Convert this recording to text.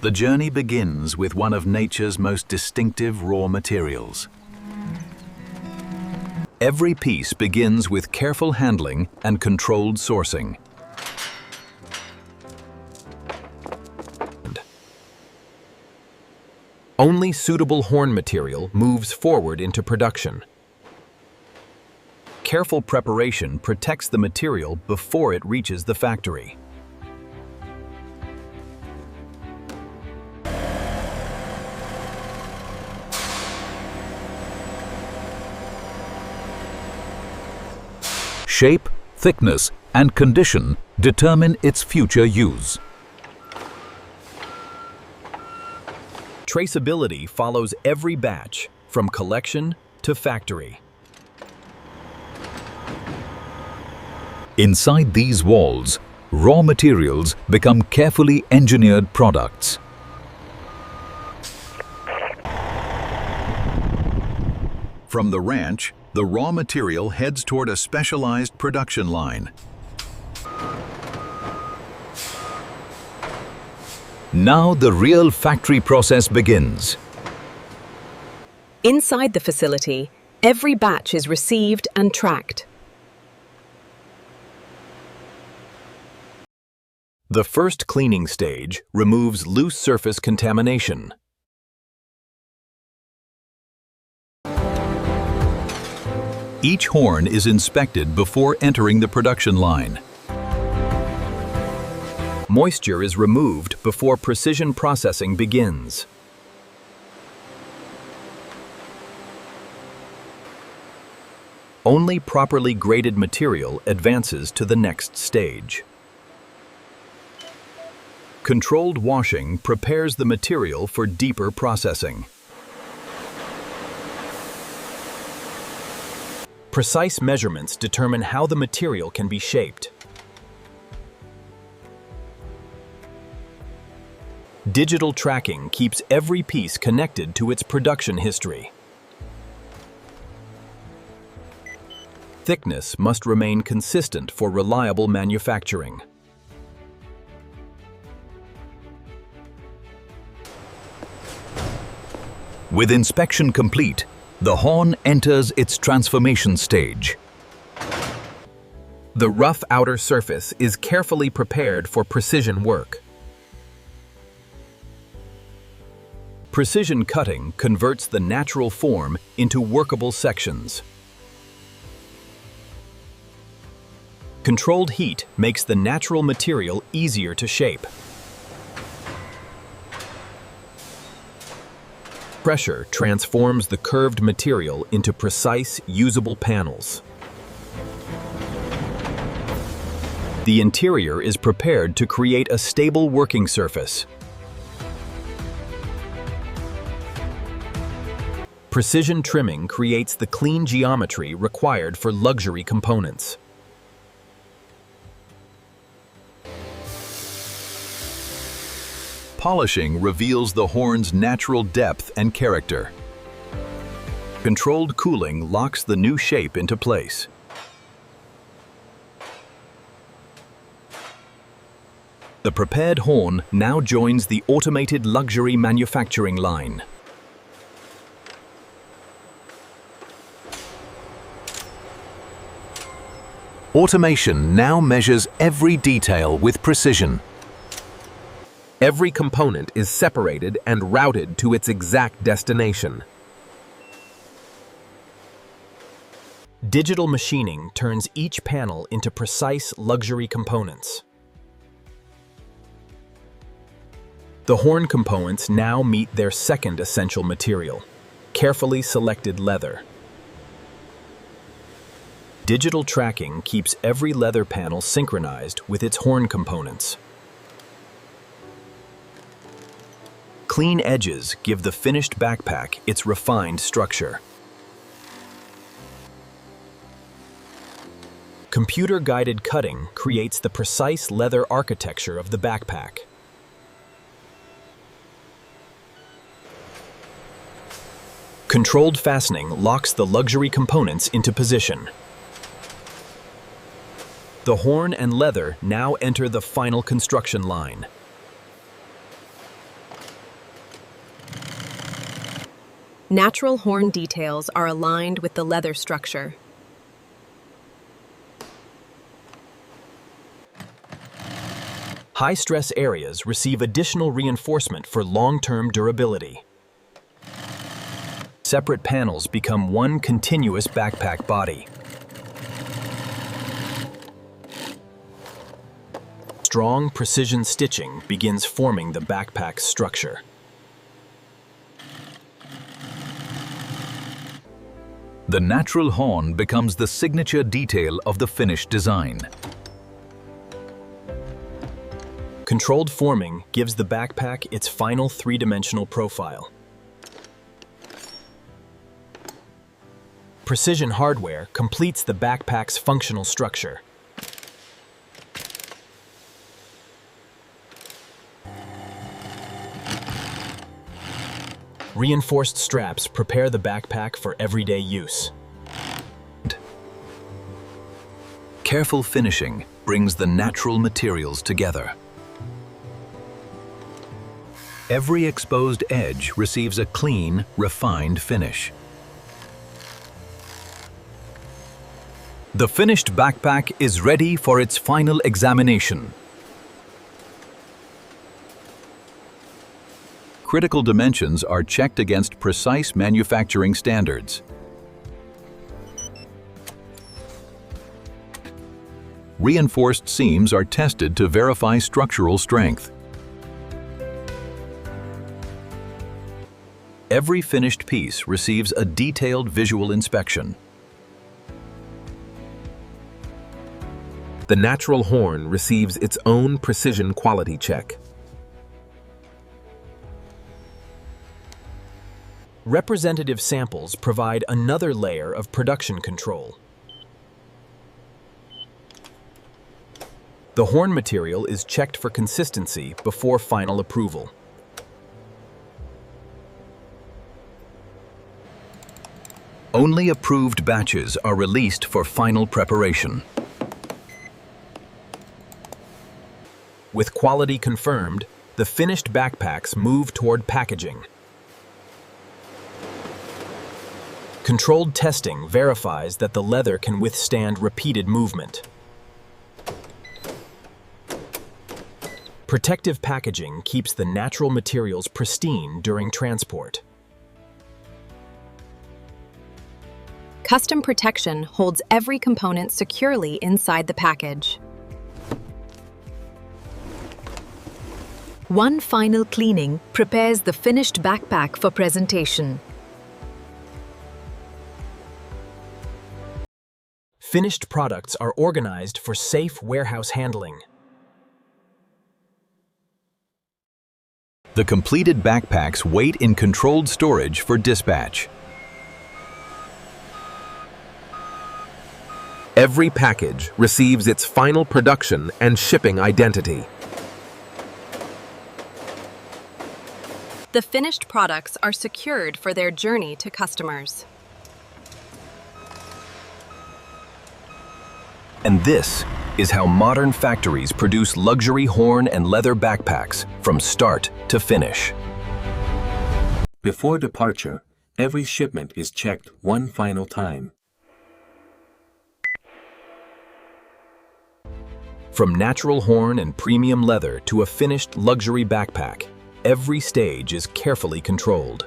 The journey begins with one of nature's most distinctive raw materials. Every piece begins with careful handling and controlled sourcing. Only suitable horn material moves forward into production. Careful preparation protects the material before it reaches the factory. Shape, thickness, and condition determine its future use. Traceability follows every batch, from collection to factory. Inside these walls, raw materials become carefully engineered products. From the ranch, the raw material heads toward a specialized production line. Now the real factory process begins. Inside the facility, every batch is received and tracked. The first cleaning stage removes loose surface contamination. Each horn is inspected before entering the production line. Moisture is removed before precision processing begins. Only properly graded material advances to the next stage. Controlled washing prepares the material for deeper processing. Precise measurements determine how the material can be shaped. Digital tracking keeps every piece connected to its production history. Thickness must remain consistent for reliable manufacturing. With inspection complete, the horn enters its transformation stage. The rough outer surface is carefully prepared for precision work. Precision cutting converts the natural form into workable sections. Controlled heat makes the natural material easier to shape. Pressure transforms the curved material into precise, usable panels. The interior is prepared to create a stable working surface. Precision trimming creates the clean geometry required for luxury components. Polishing reveals the horn's natural depth and character. Controlled cooling locks the new shape into place. The prepared horn now joins the automated luxury manufacturing line. Automation now measures every detail with precision. Every component is separated and routed to its exact destination. Digital machining turns each panel into precise luxury components. The horn components now meet their second essential material, carefully selected leather. Digital tracking keeps every leather panel synchronized with its horn components. Clean edges give the finished backpack its refined structure. Computer-guided cutting creates the precise leather architecture of the backpack. Controlled fastening locks the luxury components into position. The horn and leather now enter the final construction line. Natural horn details are aligned with the leather structure. High-stress areas receive additional reinforcement for long-term durability. Separate panels become one continuous backpack body. Strong precision stitching begins forming the backpack's structure. The natural horn becomes the signature detail of the finished design. Controlled forming gives the backpack its final three-dimensional profile. Precision hardware completes the backpack's functional structure. Reinforced straps prepare the backpack for everyday use. Careful finishing brings the natural materials together. Every exposed edge receives a clean, refined finish. The finished backpack is ready for its final examination. Critical dimensions are checked against precise manufacturing standards. Reinforced seams are tested to verify structural strength. Every finished piece receives a detailed visual inspection. The natural horn receives its own precision quality check. Representative samples provide another layer of production control. The horn material is checked for consistency before final approval. Only approved batches are released for final preparation. With quality confirmed, the finished backpacks move toward packaging. Controlled testing verifies that the leather can withstand repeated movement. Protective packaging keeps the natural materials pristine during transport. Custom protection holds every component securely inside the package. One final cleaning prepares the finished backpack for presentation. Finished products are organized for safe warehouse handling. The completed backpacks wait in controlled storage for dispatch. Every package receives its final production and shipping identity. The finished products are secured for their journey to customers. And this is how modern factories produce luxury horn and leather backpacks from start to finish. Before departure, every shipment is checked one final time. From natural horn and premium leather to a finished luxury backpack, every stage is carefully controlled.